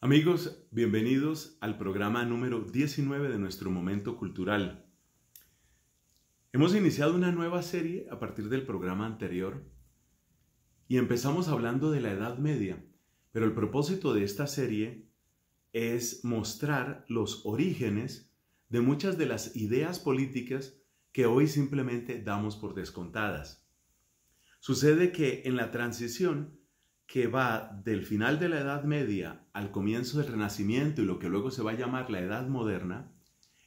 Amigos, bienvenidos al programa número 19 de nuestro Momento Cultural. Hemos iniciado una nueva serie a partir del programa anterior y empezamos hablando de la Edad Media, pero el propósito de esta serie es mostrar los orígenes de muchas de las ideas políticas que hoy simplemente damos por descontadas. Sucede que en la transición que va del final de la Edad Media al comienzo del Renacimiento y lo que luego se va a llamar la Edad Moderna,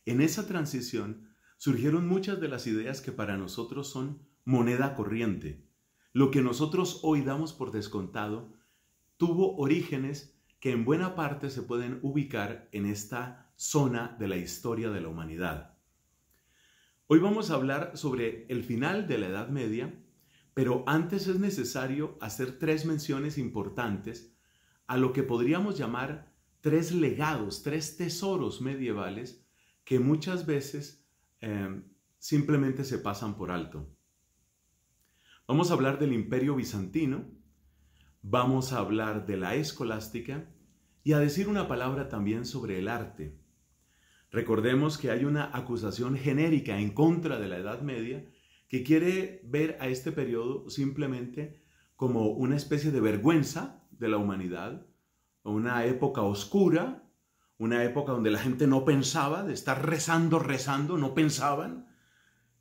en esa transición surgieron muchas de las ideas que para nosotros son moneda corriente. Lo que nosotros hoy damos por descontado tuvo orígenes que en buena parte se pueden ubicar en esta zona de la historia de la humanidad. Hoy vamos a hablar sobre el final de la Edad Media, pero antes es necesario hacer tres menciones importantes a lo que podríamos llamar tres legados, tres tesoros medievales que muchas veces simplemente se pasan por alto. Vamos a hablar del Imperio Bizantino, vamos a hablar de la escolástica y a decir una palabra también sobre el arte. Recordemos que hay una acusación genérica en contra de la Edad Media que quiere ver a este periodo simplemente como una especie de vergüenza de la humanidad, una época oscura, una época donde la gente no pensaba, de estar rezando, no pensaban.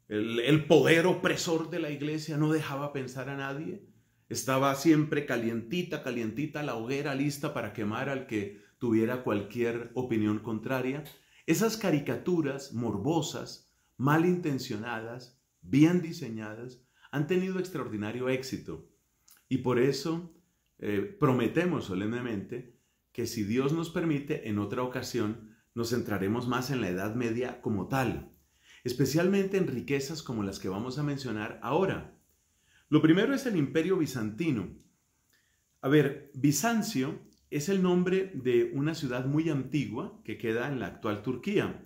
El poder opresor de la iglesia no dejaba pensar a nadie. Estaba siempre calientita la hoguera lista para quemar al que tuviera cualquier opinión contraria. Esas caricaturas morbosas, malintencionadas, bien diseñadas, han tenido extraordinario éxito. Y por eso prometemos solemnemente que si Dios nos permite, en otra ocasión nos centraremos más en la Edad Media como tal, especialmente en riquezas como las que vamos a mencionar ahora. Lo primero es el Imperio Bizantino. A ver, Bizancio es el nombre de una ciudad muy antigua que queda en la actual Turquía.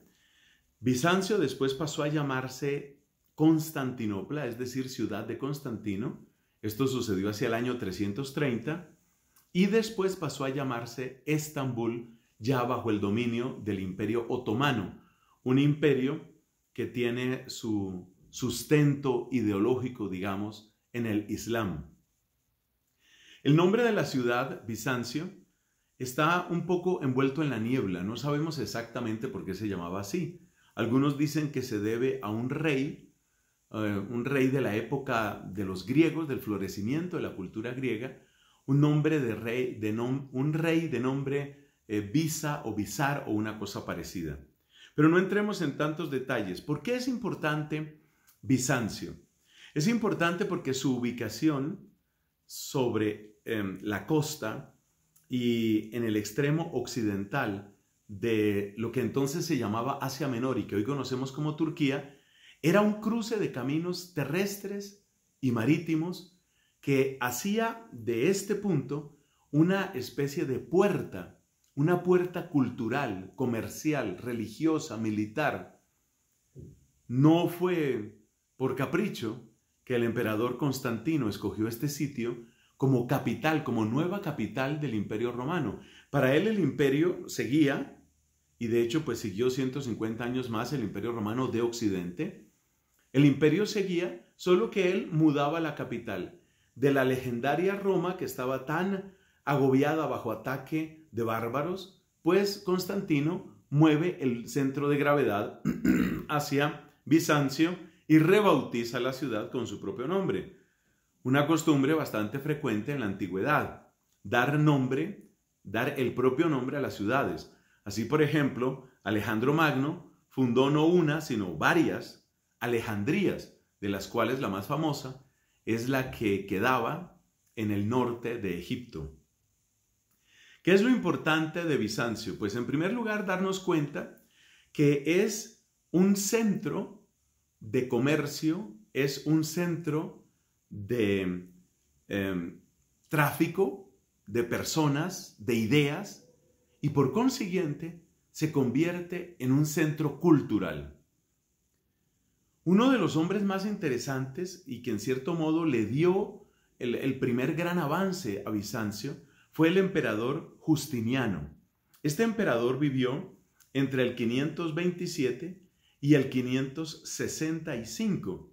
Bizancio después pasó a llamarse Constantinopla, es decir, ciudad de Constantino. Esto sucedió hacia el año 330 y después pasó a llamarse Estambul, ya bajo el dominio del Imperio Otomano, un imperio que tiene su sustento ideológico, digamos, en el Islam. El nombre de la ciudad, Bizancio, está un poco envuelto en la niebla. No sabemos exactamente por qué se llamaba así. Algunos dicen que se debe a un rey de la época de los griegos, del florecimiento de la cultura griega, un rey de nombre Bisa o Bizar o una cosa parecida. Pero no entremos en tantos detalles. ¿Por qué es importante Bizancio? Es importante porque su ubicación sobre la costa y en el extremo occidental de lo que entonces se llamaba Asia Menor y que hoy conocemos como Turquía, era un cruce de caminos terrestres y marítimos que hacía de este punto una especie de puerta, una puerta cultural, comercial, religiosa, militar. No fue por capricho que el emperador Constantino escogió este sitio como capital, como nueva capital del Imperio Romano. Para él el imperio seguía, y de hecho pues siguió 150 años más el Imperio Romano de Occidente. El imperio seguía, solo que él mudaba la capital de la legendaria Roma, que estaba tan agobiada bajo ataque de bárbaros, pues Constantino mueve el centro de gravedad hacia Bizancio y rebautiza la ciudad con su propio nombre. Una costumbre bastante frecuente en la antigüedad, dar el propio nombre a las ciudades. Así, por ejemplo, Alejandro Magno fundó no una, sino varias Alejandrías, de las cuales la más famosa es la que quedaba en el norte de Egipto. ¿Qué es lo importante de Bizancio? Pues en primer lugar darnos cuenta que es un centro de comercio, es un centro de tráfico de personas, de ideas, y por consiguiente se convierte en un centro cultural. Uno de los hombres más interesantes y que en cierto modo le dio el primer gran avance a Bizancio fue el emperador Justiniano. Este emperador vivió entre el 527 y el 565.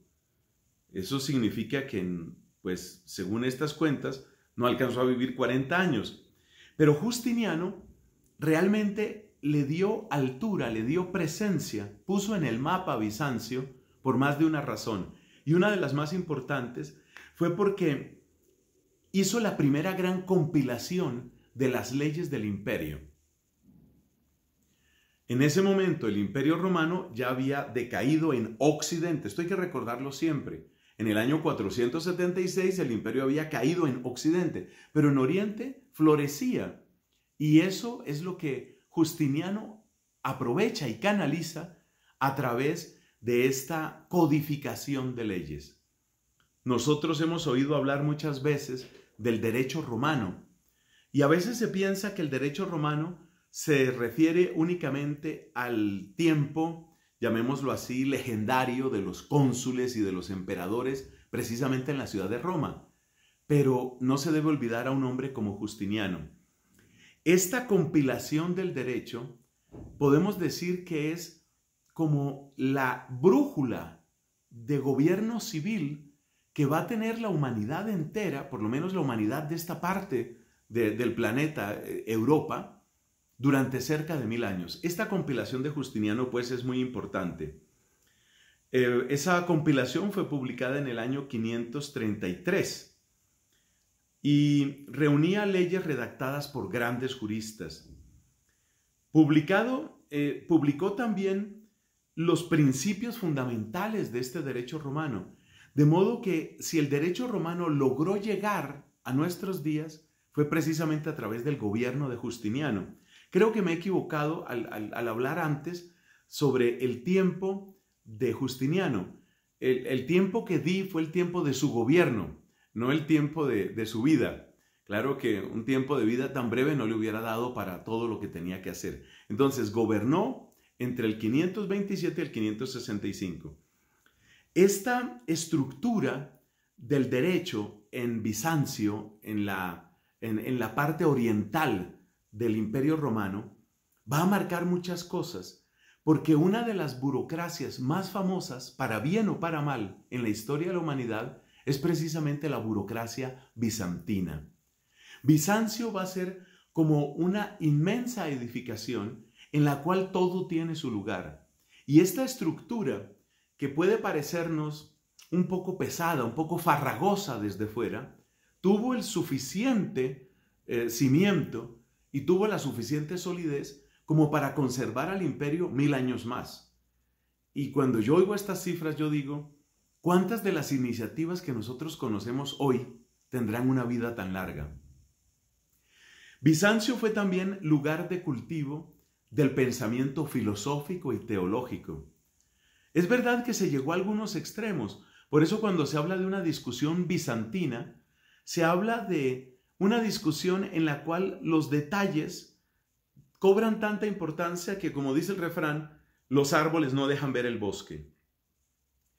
Eso significa que, pues, según estas cuentas, no alcanzó a vivir 40 años. Pero Justiniano realmente le dio altura, le dio presencia, puso en el mapa a Bizancio por más de una razón. Y una de las más importantes fue porque hizo la primera gran compilación de las leyes del imperio. En ese momento el Imperio Romano ya había decaído en Occidente. Esto hay que recordarlo siempre. En el año 476 el imperio había caído en Occidente, pero en Oriente florecía. Y eso es lo que Justiniano aprovecha y canaliza a través de esta codificación de leyes. Nosotros hemos oído hablar muchas veces del derecho romano, y a veces se piensa que el derecho romano se refiere únicamente al tiempo, llamémoslo así, legendario de los cónsules y de los emperadores, precisamente en la ciudad de Roma. Pero no se debe olvidar a un hombre como Justiniano. Esta compilación del derecho podemos decir que es como la brújula de gobierno civil que va a tener la humanidad entera, por lo menos la humanidad de esta parte del planeta, Europa, durante cerca de 1000 años. Esta compilación de Justiniano, pues, es muy importante. Esa compilación fue publicada en el año 533 y reunía leyes redactadas por grandes juristas. Publicó también los principios fundamentales de este derecho romano, de modo que si el derecho romano logró llegar a nuestros días, fue precisamente a través del gobierno de Justiniano. Creo que me he equivocado al hablar antes sobre el tiempo de Justiniano. El tiempo que di fue el tiempo de su gobierno, no el tiempo de su vida. Claro que un tiempo de vida tan breve no le hubiera dado para todo lo que tenía que hacer. Entonces, gobernó entre el 527 y el 565. Esta estructura del derecho en Bizancio, en la parte oriental del Imperio Romano, va a marcar muchas cosas, porque una de las burocracias más famosas, para bien o para mal, en la historia de la humanidad, es precisamente la burocracia bizantina. Bizancio va a ser como una inmensa edificación en la cual todo tiene su lugar. Y esta estructura, que puede parecernos un poco pesada, un poco farragosa desde fuera, tuvo el suficiente cimiento y tuvo la suficiente solidez como para conservar al imperio 1000 años más. Y cuando yo oigo estas cifras, yo digo, ¿cuántas de las iniciativas que nosotros conocemos hoy tendrán una vida tan larga? Bizancio fue también lugar de cultivo del pensamiento filosófico y teológico. Es verdad que se llegó a algunos extremos, por eso cuando se habla de una discusión bizantina, se habla de una discusión en la cual los detalles cobran tanta importancia que, como dice el refrán, los árboles no dejan ver el bosque.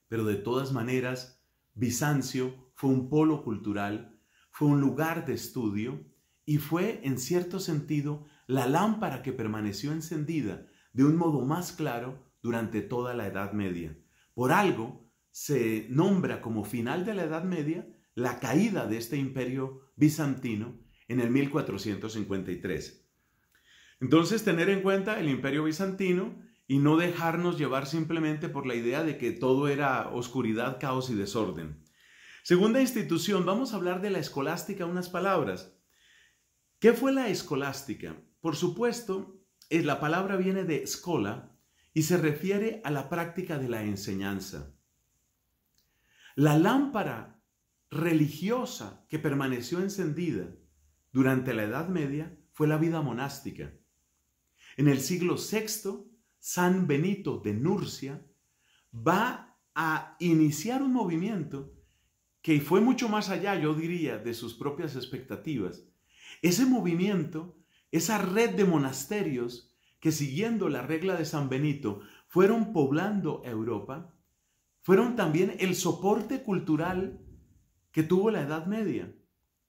Pero de todas maneras, Bizancio fue un polo cultural, fue un lugar de estudio y fue, en cierto sentido, la lámpara que permaneció encendida de un modo más claro durante toda la Edad Media. Por algo se nombra como final de la Edad Media la caída de este imperio bizantino en el 1453. Entonces, tener en cuenta el imperio bizantino y no dejarnos llevar simplemente por la idea de que todo era oscuridad, caos y desorden. Segunda institución, vamos a hablar de la escolástica unas palabras. ¿Qué fue la escolástica? Por supuesto, la palabra viene de schola y se refiere a la práctica de la enseñanza. La lámpara religiosa que permaneció encendida durante la Edad Media fue la vida monástica. En el siglo VI, San Benito de Nurcia va a iniciar un movimiento que fue mucho más allá, yo diría, de sus propias expectativas. Ese movimiento, esa red de monasterios que, siguiendo la regla de San Benito, fueron poblando Europa, fueron también el soporte cultural que tuvo la Edad Media.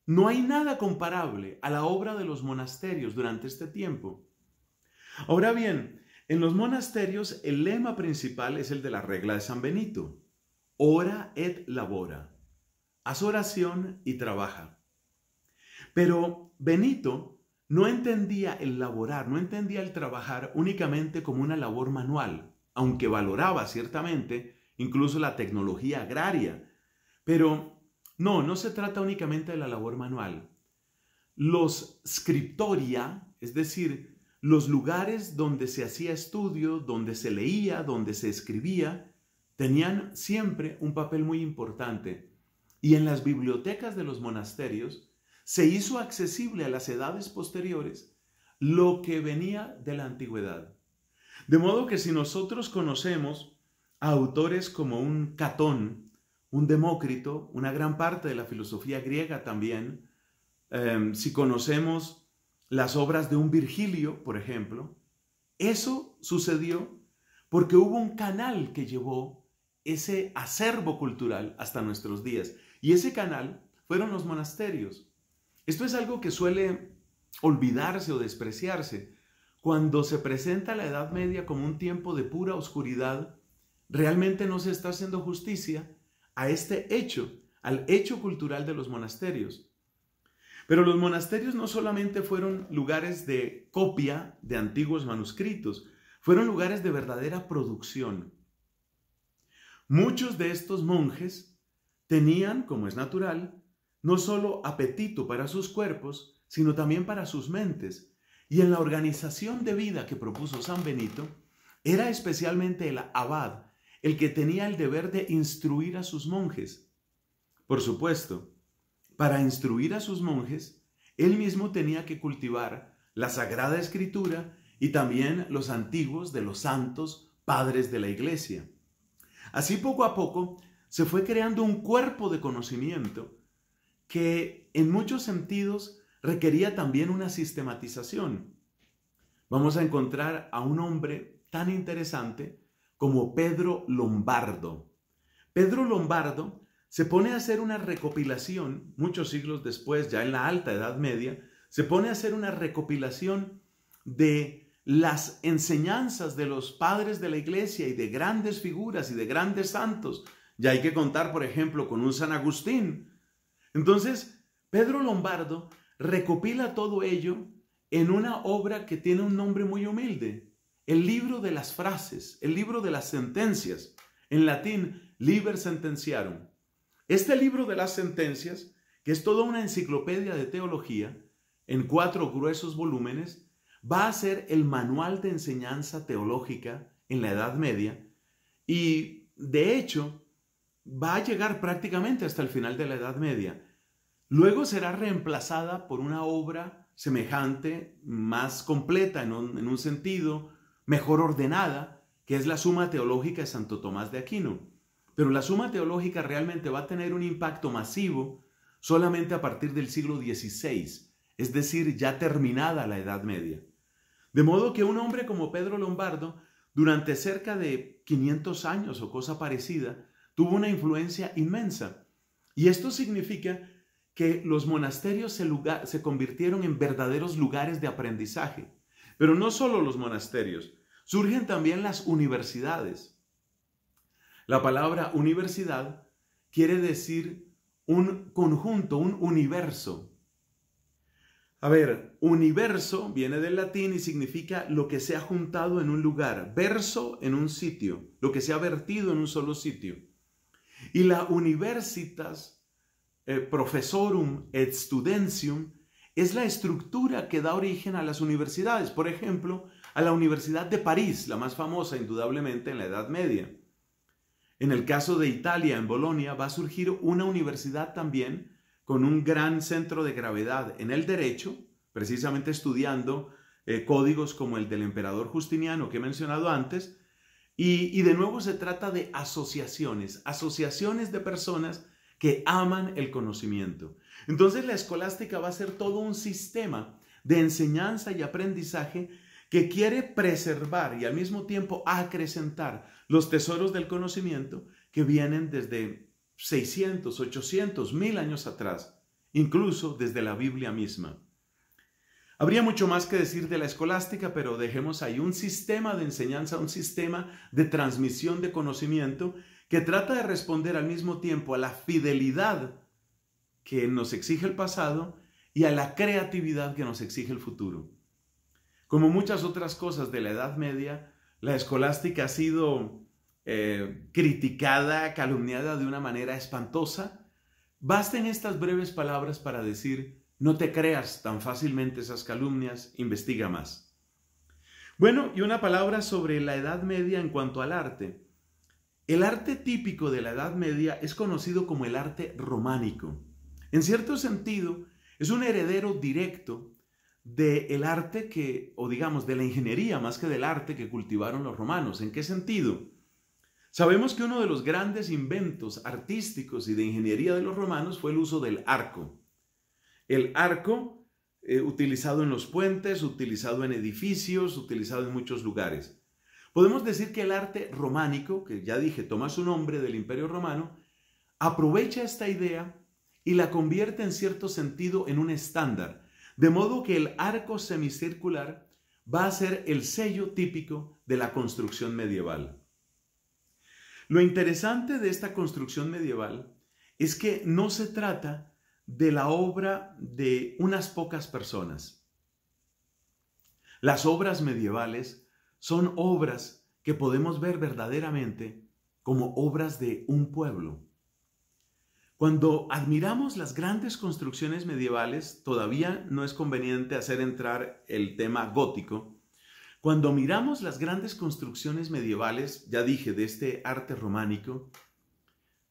No hay nada comparable a la obra de los monasterios durante este tiempo. Ahora bien, en los monasterios el lema principal es el de la regla de San Benito. Ora et labora. Haz oración y trabaja. Pero Benito no entendía el laborar, no entendía el trabajar únicamente como una labor manual, aunque valoraba ciertamente incluso la tecnología agraria. Pero no se trata únicamente de la labor manual. Los scriptoria, es decir, los lugares donde se hacía estudio, donde se leía, donde se escribía, tenían siempre un papel muy importante. Y en las bibliotecas de los monasterios se hizo accesible a las edades posteriores lo que venía de la antigüedad. De modo que si nosotros conocemos a autores como un Catón, un Demócrito, una gran parte de la filosofía griega también, si conocemos las obras de un Virgilio, por ejemplo, eso sucedió porque hubo un canal que llevó ese acervo cultural hasta nuestros días. Y ese canal fueron los monasterios. Esto es algo que suele olvidarse o despreciarse. Cuando se presenta la Edad Media como un tiempo de pura oscuridad, realmente no se está haciendo justicia a este hecho, al hecho cultural de los monasterios. Pero los monasterios no solamente fueron lugares de copia de antiguos manuscritos, fueron lugares de verdadera producción. Muchos de estos monjes tenían, como es natural, no solo apetito para sus cuerpos, sino también para sus mentes. Y en la organización de vida que propuso San Benito, era especialmente el abad el que tenía el deber de instruir a sus monjes. Por supuesto, para instruir a sus monjes, él mismo tenía que cultivar la Sagrada Escritura y también los antiguos de los santos padres de la Iglesia. Así poco a poco se fue creando un cuerpo de conocimiento que en muchos sentidos requería también una sistematización. Vamos a encontrar a un hombre tan interesante como Pedro Lombardo. Pedro Lombardo se pone a hacer una recopilación, muchos siglos después, ya en la Alta Edad Media, se pone a hacer una recopilación de las enseñanzas de los padres de la Iglesia y de grandes figuras y de grandes santos. Ya hay que contar, por ejemplo, con un San Agustín. Entonces, Pedro Lombardo recopila todo ello en una obra que tiene un nombre muy humilde, el libro de las frases, el libro de las sentencias, en latín, Liber Sententiarum. Este libro de las sentencias, que es toda una enciclopedia de teología, en 4 gruesos volúmenes, va a ser el manual de enseñanza teológica en la Edad Media y, de hecho, va a llegar prácticamente hasta el final de la Edad Media. Luego será reemplazada por una obra semejante, más completa en un sentido, mejor ordenada, que es la Suma Teológica de Santo Tomás de Aquino. Pero la Suma Teológica realmente va a tener un impacto masivo solamente a partir del siglo XVI, es decir, ya terminada la Edad Media. De modo que un hombre como Pedro Lombardo, durante cerca de 500 años o cosa parecida, tuvo una influencia inmensa. Y esto significa que los monasterios se convirtieron en verdaderos lugares de aprendizaje. Pero no solo los monasterios, surgen también las universidades. La palabra universidad quiere decir un conjunto, un universo. A ver, universo viene del latín y significa lo que se ha juntado en un lugar, verso en un sitio, lo que se ha vertido en un solo sitio. Y la universitas professorum et studentium es la estructura que da origen a las universidades. Por ejemplo, a la Universidad de París, la más famosa indudablemente en la Edad Media. En el caso de Italia, en Bolonia, va a surgir una universidad también con un gran centro de gravedad en el derecho, precisamente estudiando códigos como el del emperador Justiniano que he mencionado antes, y de nuevo se trata de asociaciones de personas que aman el conocimiento. Entonces la escolástica va a ser todo un sistema de enseñanza y aprendizaje que quiere preservar y al mismo tiempo acrecentar los tesoros del conocimiento que vienen desde 600, 800, 1000 años atrás, incluso desde la Biblia misma. Habría mucho más que decir de la escolástica, pero dejemos ahí un sistema de enseñanza, un sistema de transmisión de conocimiento que trata de responder al mismo tiempo a la fidelidad que nos exige el pasado y a la creatividad que nos exige el futuro. Como muchas otras cosas de la Edad Media, la escolástica ha sido criticada, calumniada de una manera espantosa. Basten estas breves palabras para decir: no te creas tan fácilmente esas calumnias, investiga más. Bueno, y una palabra sobre la Edad Media en cuanto al arte. El arte típico de la Edad Media es conocido como el arte románico. En cierto sentido, es un heredero directo del arte o digamos, de la ingeniería más que del arte que cultivaron los romanos. ¿En qué sentido? Sabemos que uno de los grandes inventos artísticos y de ingeniería de los romanos fue el uso del arco. El arco, utilizado en los puentes, utilizado en edificios, utilizado en muchos lugares. Podemos decir que el arte románico, que ya dije, toma su nombre del Imperio Romano, aprovecha esta idea y la convierte en cierto sentido en un estándar, de modo que el arco semicircular va a ser el sello típico de la construcción medieval. Lo interesante de esta construcción medieval es que no se trata de la obra de unas pocas personas. Las obras medievales son obras que podemos ver verdaderamente como obras de un pueblo. Cuando admiramos las grandes construcciones medievales, todavía no es conveniente hacer entrar el tema gótico. Cuando miramos las grandes construcciones medievales, ya dije, de este arte románico,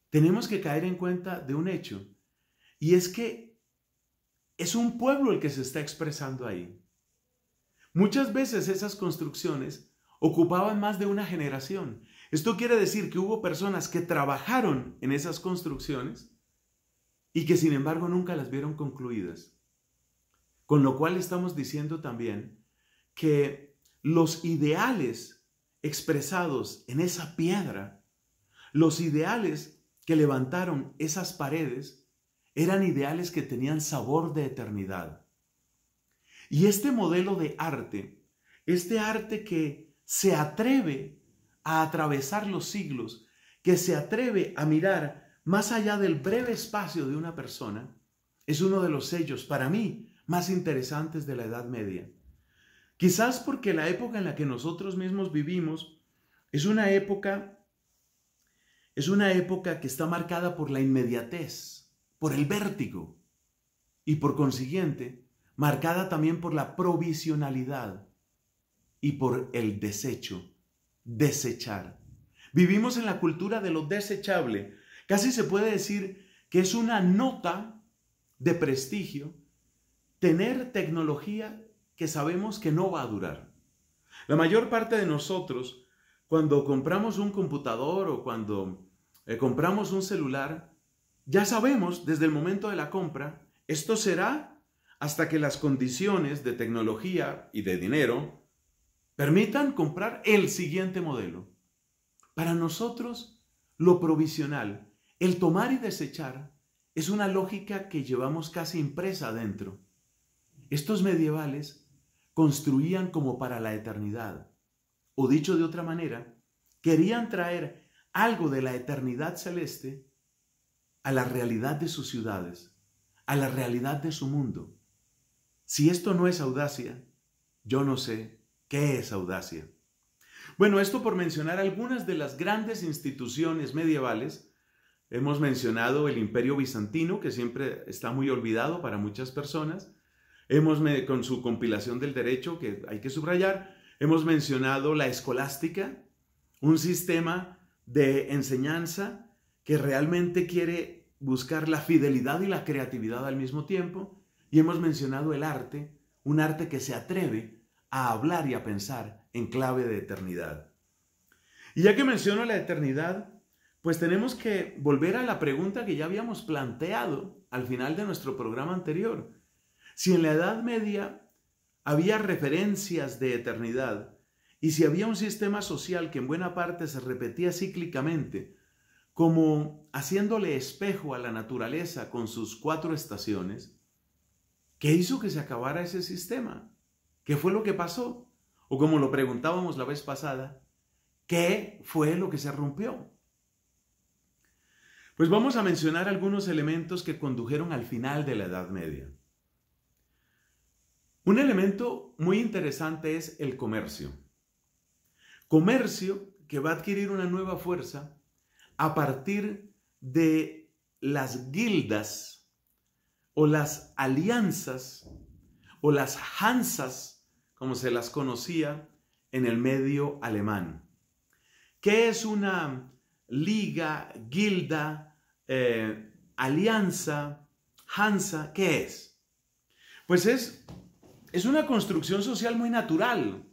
tenemos que caer en cuenta de un hecho, y es que es un pueblo el que se está expresando ahí. Muchas veces esas construcciones ocupaban más de una generación. Esto quiere decir que hubo personas que trabajaron en esas construcciones y que sin embargo nunca las vieron concluidas. Con lo cual estamos diciendo también que los ideales expresados en esa piedra, los ideales que levantaron esas paredes, eran ideales que tenían sabor de eternidad. Y este modelo de arte, este arte que se atreve a atravesar los siglos, que se atreve a mirar más allá del breve espacio de una persona, es uno de los sellos, para mí, más interesantes de la Edad Media. Quizás porque la época en la que nosotros mismos vivimos es una época que está marcada por la inmediatez, por el vértigo y por consiguiente marcada también por la provisionalidad y por el desecho, desechar. Vivimos en la cultura de lo desechable. Casi se puede decir que es una nota de prestigio tener tecnología que sabemos que no va a durar. La mayor parte de nosotros, cuando compramos un computador o cuando compramos un celular, ya sabemos desde el momento de la compra, esto será hasta que las condiciones de tecnología y de dinero permitan comprar el siguiente modelo. Para nosotros, lo provisional, el tomar y desechar, es una lógica que llevamos casi impresa adentro. Estos medievales construían como para la eternidad, o dicho de otra manera, querían traer algo de la eternidad celeste a la realidad de sus ciudades, a la realidad de su mundo. Si esto no es audacia, yo no sé qué es audacia. Bueno, esto por mencionar algunas de las grandes instituciones medievales. Hemos mencionado el Imperio Bizantino, que siempre está muy olvidado para muchas personas. Con su compilación del derecho, que hay que subrayar. Hemos mencionado la escolástica, un sistema de enseñanza que realmente quiere buscar la fidelidad y la creatividad al mismo tiempo. Y hemos mencionado el arte, un arte que se atreve a hablar y a pensar en clave de eternidad. Y ya que menciono la eternidad, pues tenemos que volver a la pregunta que ya habíamos planteado al final de nuestro programa anterior. Si en la Edad Media había referencias de eternidad y si había un sistema social que en buena parte se repetía cíclicamente, como haciéndole espejo a la naturaleza con sus 4 estaciones, ¿Qué hizo que se acabara ese sistema? ¿Qué fue lo que pasó? O como lo preguntábamos la vez pasada, ¿qué fue lo que se rompió? Pues vamos a mencionar algunos elementos que condujeron al final de la Edad Media. Un elemento muy interesante es el comercio. Comercio que va a adquirir una nueva fuerza a partir de las guildas o las alianzas o las Hansas, como se las conocía en el medio alemán. ¿Qué es una liga, guilda, alianza, Hansa? ¿Qué es? Pues es una construcción social muy natural.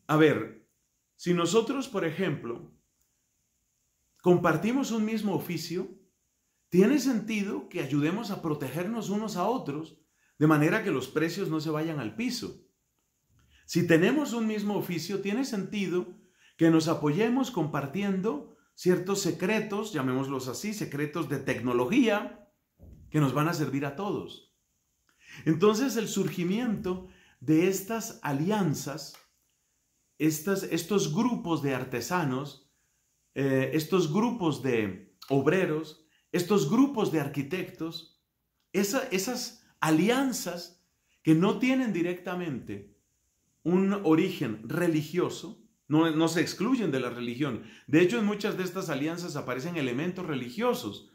A ver, si nosotros, por ejemplo, compartimos un mismo oficio, tiene sentido que ayudemos a protegernos unos a otros, de manera que los precios no se vayan al piso. Si tenemos un mismo oficio, tiene sentido que nos apoyemos compartiendo ciertos secretos, llamémoslos así, secretos de tecnología, que nos van a servir a todos. Entonces, el surgimiento de estas alianzas, estos grupos de artesanos, estos grupos de obreros, estos grupos de arquitectos, esas alianzas que no tienen directamente un origen religioso, no se excluyen de la religión. De hecho, en muchas de estas alianzas aparecen elementos religiosos.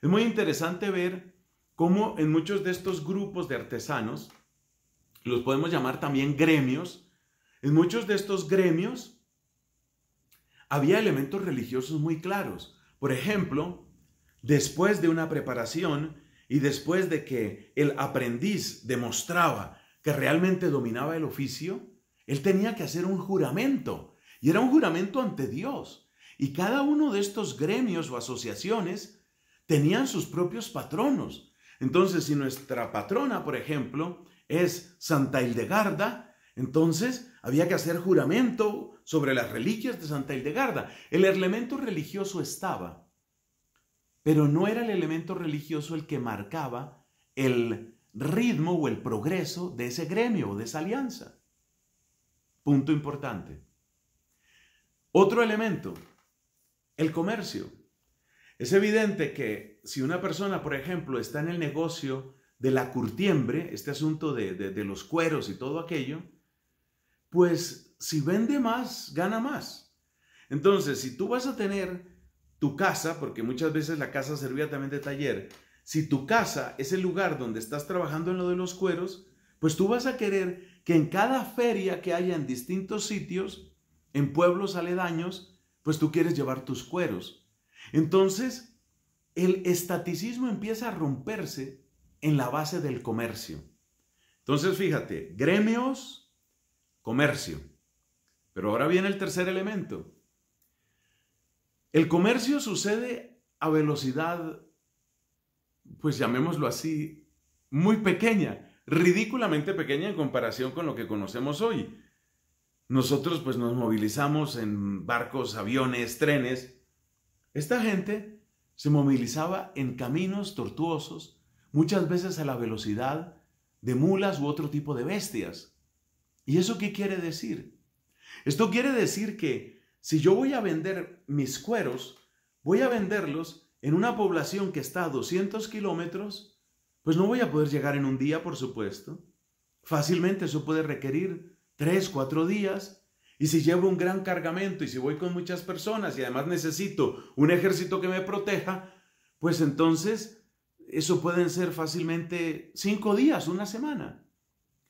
Es muy interesante ver cómo en muchos de estos grupos de artesanos, los podemos llamar también gremios, en muchos de estos gremios había elementos religiosos muy claros. Por ejemplo, después de una preparación y después de que el aprendiz demostraba que realmente dominaba el oficio, él tenía que hacer un juramento, y era un juramento ante Dios. Y cada uno de estos gremios o asociaciones tenían sus propios patronos. Entonces, si nuestra patrona, por ejemplo, es Santa Hildegarda, entonces había que hacer juramento sobre las reliquias de Santa Hildegarda. El elemento religioso estaba, pero no era el elemento religioso el que marcaba el ritmo o el progreso de ese gremio o de esa alianza. Punto importante. Otro elemento, el comercio. Es evidente que si una persona, por ejemplo, está en el negocio de la curtiembre, este asunto de los cueros y todo aquello, pues si vende más, gana más. Entonces, si tú vas a tener tu casa, porque muchas veces la casa servía también de taller, si tu casa es el lugar donde estás trabajando en lo de los cueros, pues tú vas a querer que en cada feria que haya en distintos sitios, en pueblos aledaños, pues tú quieres llevar tus cueros. Entonces, el estaticismo empieza a romperse en la base del comercio. Entonces, fíjate, gremios, comercio. Pero ahora viene el tercer elemento. El comercio sucede a velocidad, pues llamémoslo así, muy pequeña, ridículamente pequeña en comparación con lo que conocemos hoy. Nosotros pues nos movilizamos en barcos, aviones, trenes. Esta gente se movilizaba en caminos tortuosos, muchas veces a la velocidad de mulas u otro tipo de bestias. ¿Y eso qué quiere decir? Esto quiere decir que si yo voy a vender mis cueros, voy a venderlos en una población que está a 200 kilómetros, pues no voy a poder llegar en un día, por supuesto. Fácilmente eso puede requerir 3, 4 días, y si llevo un gran cargamento y si voy con muchas personas y además necesito un ejército que me proteja, pues entonces eso pueden ser fácilmente 5 días, una semana.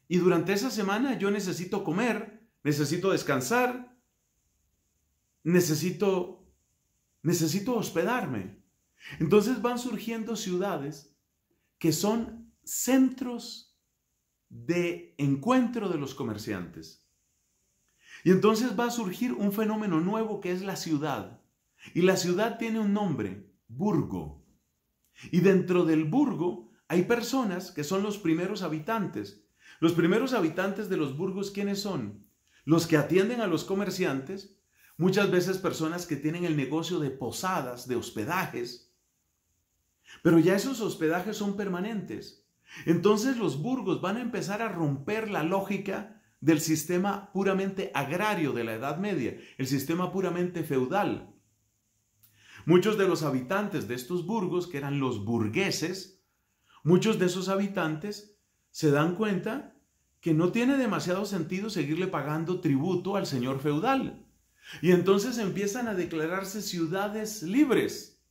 Y durante esa semana yo necesito comer, necesito descansar, necesito hospedarme. Entonces van surgiendo ciudades que son centros de encuentro de los comerciantes. Y entonces va a surgir un fenómeno nuevo que es la ciudad. Y la ciudad tiene un nombre, burgo. Y dentro del burgo hay personas que son los primeros habitantes. Los primeros habitantes de los burgos, ¿quiénes son? Los que atienden a los comerciantes, muchas veces personas que tienen el negocio de posadas, de hospedajes. Pero ya esos hospedajes son permanentes. Entonces los burgos van a empezar a romper la lógica del sistema puramente agrario de la Edad Media, el sistema puramente feudal. Muchos de los habitantes de estos burgos, que eran los burgueses, muchos de esos habitantes se dan cuenta que no tiene demasiado sentido seguirle pagando tributo al señor feudal. Y entonces empiezan a declararse ciudades libres.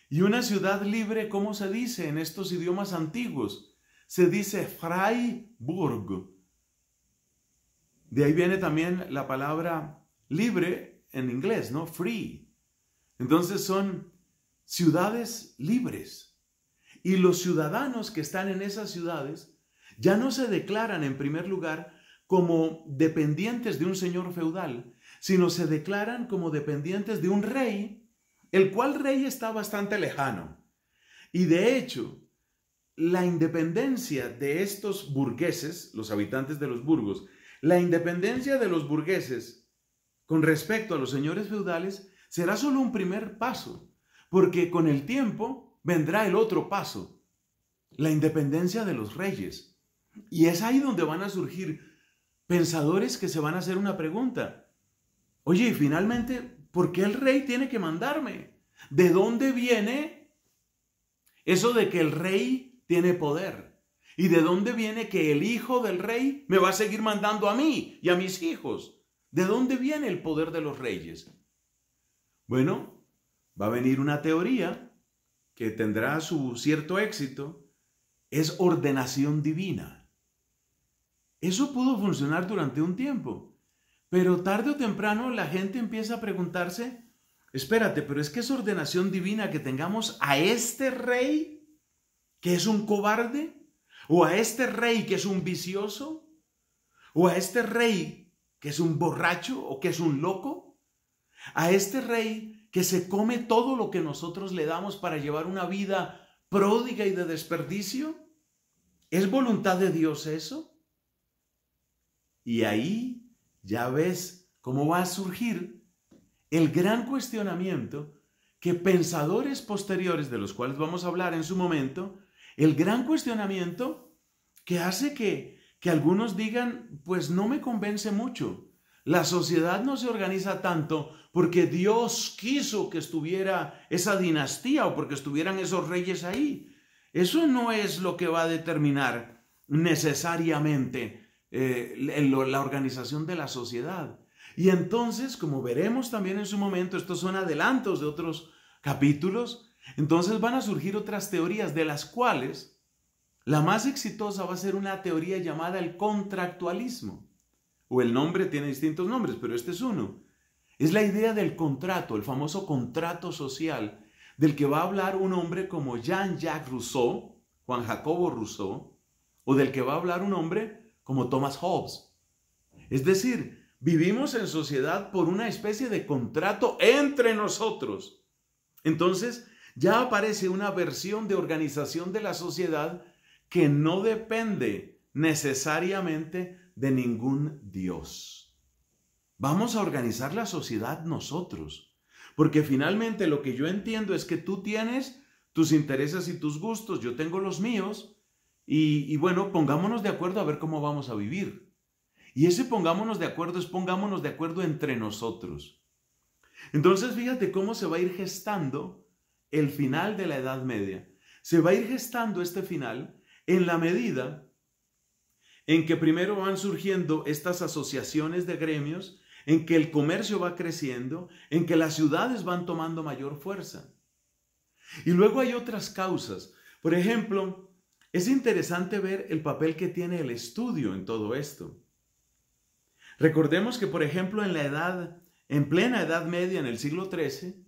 Y una ciudad libre, ¿cómo se dice en estos idiomas antiguos? Se dice Freiburg. De ahí viene también la palabra libre en inglés, ¿no? Free. Entonces son ciudades libres. Y los ciudadanos que están en esas ciudades ya no se declaran en primer lugar como dependientes de un señor feudal, sino se declaran como dependientes de un rey, el cual rey está bastante lejano. Y de hecho, la independencia de estos burgueses, los habitantes de los burgos, la independencia de los burgueses con respecto a los señores feudales será solo un primer paso, porque con el tiempo vendrá el otro paso, la independencia de los reyes. Y es ahí donde van a surgir pensadores que se van a hacer una pregunta. Oye, y finalmente, ¿por qué el rey tiene que mandarme? ¿De dónde viene eso de que el rey tiene poder? ¿Y de dónde viene que el hijo del rey me va a seguir mandando a mí y a mis hijos? ¿De dónde viene el poder de los reyes? Bueno, va a venir una teoría que tendrá su cierto éxito, es ordenación divina. Eso pudo funcionar durante un tiempo, pero tarde o temprano la gente empieza a preguntarse, espérate, pero es que es ordenación divina que tengamos a este rey que es un cobarde, o a este rey que es un vicioso, o a este rey que es un borracho o que es un loco, a este rey que se come todo lo que nosotros le damos para llevar una vida pródiga y de desperdicio. ¿Es voluntad de Dios eso? Y ahí ya ves cómo va a surgir el gran cuestionamiento que pensadores posteriores, de los cuales vamos a hablar en su momento, el gran cuestionamiento que hace que algunos digan, pues no me convence mucho. La sociedad no se organiza tanto porque Dios quiso que estuviera esa dinastía o porque estuvieran esos reyes ahí. Eso no es lo que va a determinar necesariamente la organización de la sociedad. Y entonces, como veremos también en su momento, estos son adelantos de otros capítulos, entonces van a surgir otras teorías de las cuales la más exitosa va a ser una teoría llamada el contractualismo. O el nombre tiene distintos nombres, pero este es uno. Es la idea del contrato, el famoso contrato social, del que va a hablar un hombre como Jean-Jacques Rousseau, Juan Jacobo Rousseau, o del que va a hablar un hombre como Thomas Hobbes. Es decir, vivimos en sociedad por una especie de contrato entre nosotros. Entonces, ya aparece una versión de organización de la sociedad que no depende necesariamente de ningún Dios. Vamos a organizar la sociedad nosotros, porque finalmente lo que yo entiendo es que tú tienes tus intereses y tus gustos, yo tengo los míos, y bueno, pongámonos de acuerdo a ver cómo vamos a vivir. Y ese pongámonos de acuerdo es pongámonos de acuerdo entre nosotros. Entonces fíjate cómo se va a ir gestando el final de la Edad Media. Se va a ir gestando este final en la medida en que primero van surgiendo estas asociaciones de gremios, en que el comercio va creciendo, en que las ciudades van tomando mayor fuerza. Y luego hay otras causas. Por ejemplo, es interesante ver el papel que tiene el estudio en todo esto. Recordemos que, por ejemplo, en plena Edad Media, en el siglo XIII,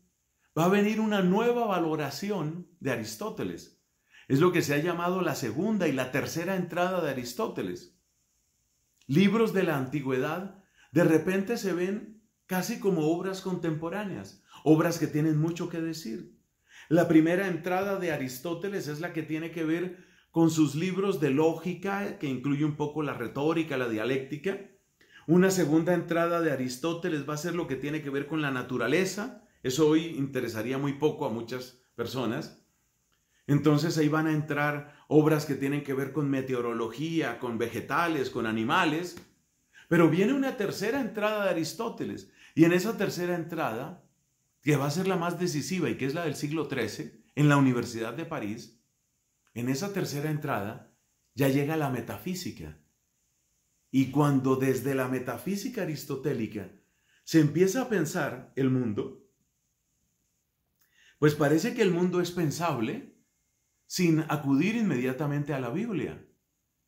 va a venir una nueva valoración de Aristóteles. Es lo que se ha llamado la segunda y la tercera entrada de Aristóteles. Libros de la antigüedad de repente se ven casi como obras contemporáneas, obras que tienen mucho que decir. La primera entrada de Aristóteles es la que tiene que ver con sus libros de lógica, que incluye un poco la retórica, la dialéctica. Una segunda entrada de Aristóteles va a ser lo que tiene que ver con la naturaleza. Eso hoy interesaría muy poco a muchas personas. Entonces ahí van a entrar obras que tienen que ver con meteorología, con vegetales, con animales. Pero viene una tercera entrada de Aristóteles. Y en esa tercera entrada, que va a ser la más decisiva y que es la del siglo XIII, en la Universidad de París, en esa tercera entrada ya llega la metafísica. Y cuando desde la metafísica aristotélica se empieza a pensar el mundo, pues parece que el mundo es pensable sin acudir inmediatamente a la Biblia.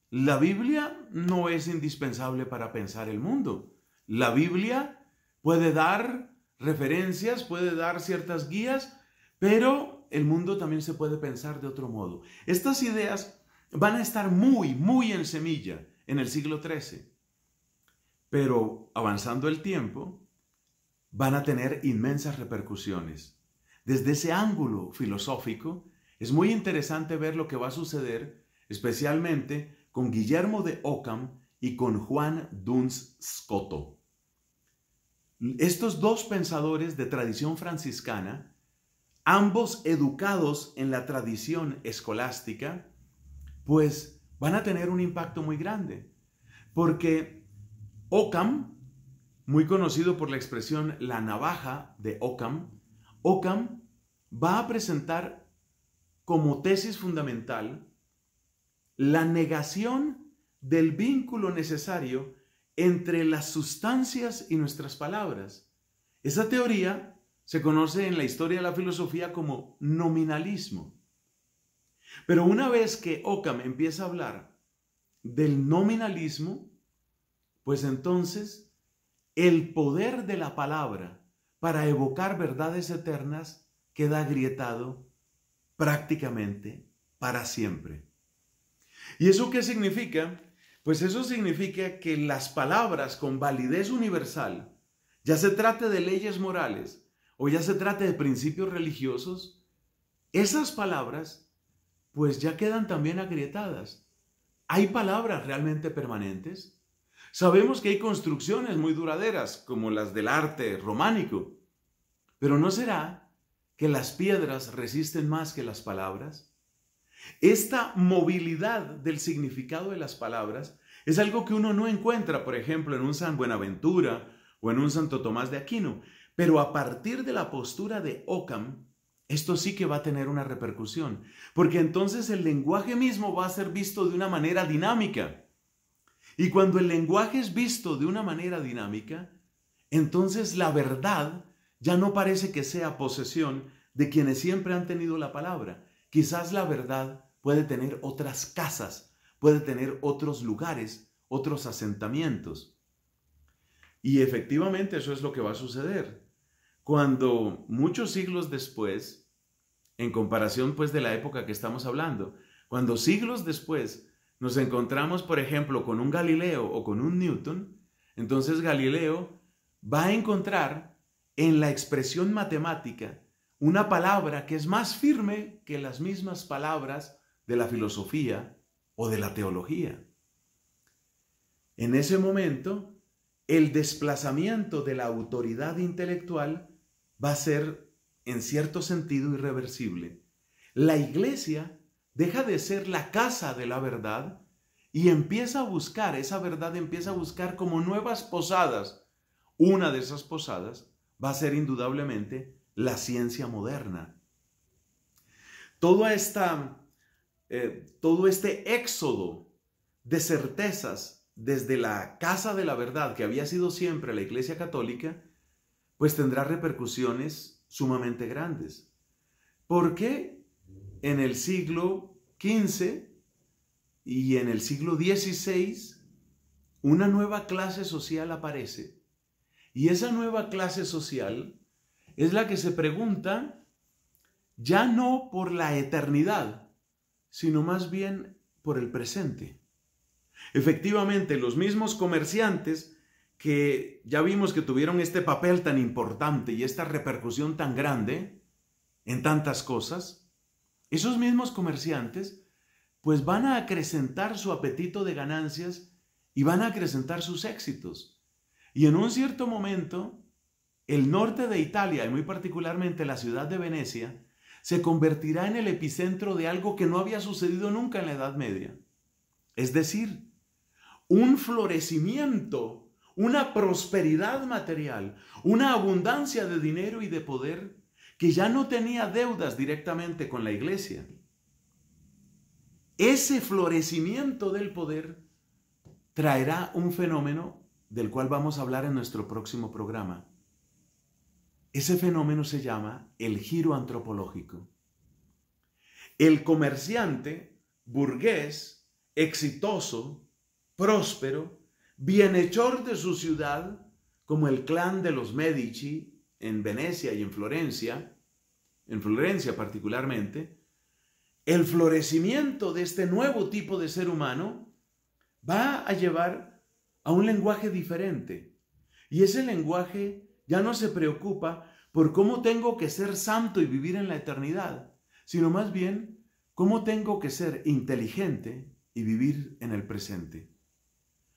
La Biblia no es indispensable para pensar el mundo. La Biblia puede dar referencias, puede dar ciertas guías, pero el mundo también se puede pensar de otro modo. Estas ideas van a estar muy en semilla en el siglo XIII, pero avanzando el tiempo, van a tener inmensas repercusiones. Desde ese ángulo filosófico, es muy interesante ver lo que va a suceder, especialmente con Guillermo de Ockham y con Juan Duns Scoto. Estos dos pensadores de tradición franciscana, ambos educados en la tradición escolástica, pues van a tener un impacto muy grande. Porque Ockham, muy conocido por la expresión la navaja de Ockham, Ockham va a presentar como tesis fundamental la negación del vínculo necesario entre las sustancias y nuestras palabras. Esa teoría se conoce en la historia de la filosofía como nominalismo. Pero una vez que Ockham empieza a hablar del nominalismo, pues entonces el poder de la palabra para evocar verdades eternas queda agrietado prácticamente para siempre. ¿Y eso qué significa? Pues eso significa que las palabras con validez universal, ya se trate de leyes morales o ya se trate de principios religiosos, esas palabras pues ya quedan también agrietadas. ¿Hay palabras realmente permanentes? Sabemos que hay construcciones muy duraderas, como las del arte románico, pero ¿no será que las piedras resisten más que las palabras? Esta movilidad del significado de las palabras es algo que uno no encuentra, por ejemplo, en un San Buenaventura o en un Santo Tomás de Aquino, pero a partir de la postura de Ockham, esto sí que va a tener una repercusión, porque entonces el lenguaje mismo va a ser visto de una manera dinámica. Y cuando el lenguaje es visto de una manera dinámica, entonces la verdad ya no parece que sea posesión de quienes siempre han tenido la palabra. Quizás la verdad puede tener otras casas, puede tener otros lugares, otros asentamientos. Y efectivamente eso es lo que va a suceder. Cuando muchos siglos después, en comparación pues de la época que estamos hablando, cuando siglos después nos encontramos, por ejemplo, con un Galileo o con un Newton, entonces Galileo va a encontrar en la expresión matemática una palabra que es más firme que las mismas palabras de la filosofía o de la teología. En ese momento, el desplazamiento de la autoridad intelectual va a ser, en cierto sentido, irreversible. La Iglesia deja de ser la casa de la verdad y empieza a buscar, esa verdad empieza a buscar como nuevas posadas. Una de esas posadas va a ser indudablemente la ciencia moderna. Todo este éxodo de certezas desde la casa de la verdad que había sido siempre la Iglesia Católica, pues tendrá repercusiones sumamente grandes. Porque en el siglo XV y en el siglo XVI una nueva clase social aparece. Y esa nueva clase social es la que se pregunta ya no por la eternidad, sino más bien por el presente. Efectivamente, los mismos comerciantes que ya vimos que tuvieron este papel tan importante y esta repercusión tan grande en tantas cosas, esos mismos comerciantes pues van a acrecentar su apetito de ganancias y van a acrecentar sus éxitos. Y en un cierto momento, el norte de Italia, y muy particularmente la ciudad de Venecia, se convertirá en el epicentro de algo que no había sucedido nunca en la Edad Media. Es decir, un florecimiento, una prosperidad material, una abundancia de dinero y de poder que ya no tenía deudas directamente con la iglesia. Ese florecimiento del poder traerá un fenómeno del cual vamos a hablar en nuestro próximo programa. Ese fenómeno se llama el giro antropológico. El comerciante, burgués, exitoso, próspero, bienhechor de su ciudad, como el clan de los Medici en Venecia y en Florencia particularmente, el florecimiento de este nuevo tipo de ser humano va a llevar a un lenguaje diferente. Y ese lenguaje ya no se preocupa por cómo tengo que ser santo y vivir en la eternidad, sino más bien cómo tengo que ser inteligente y vivir en el presente.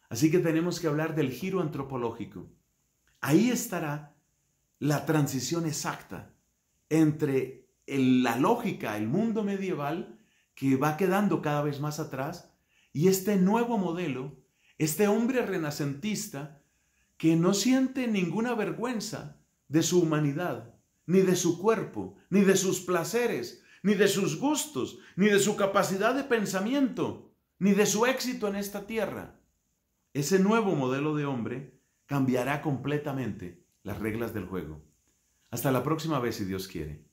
Así que tenemos que hablar del giro antropológico. Ahí estará la transición exacta entre la lógica, el mundo medieval, que va quedando cada vez más atrás, y este nuevo modelo, este hombre renacentista que no siente ninguna vergüenza de su humanidad, ni de su cuerpo, ni de sus placeres, ni de sus gustos, ni de su capacidad de pensamiento, ni de su éxito en esta tierra. Ese nuevo modelo de hombre cambiará completamente las reglas del juego. Hasta la próxima vez, si Dios quiere.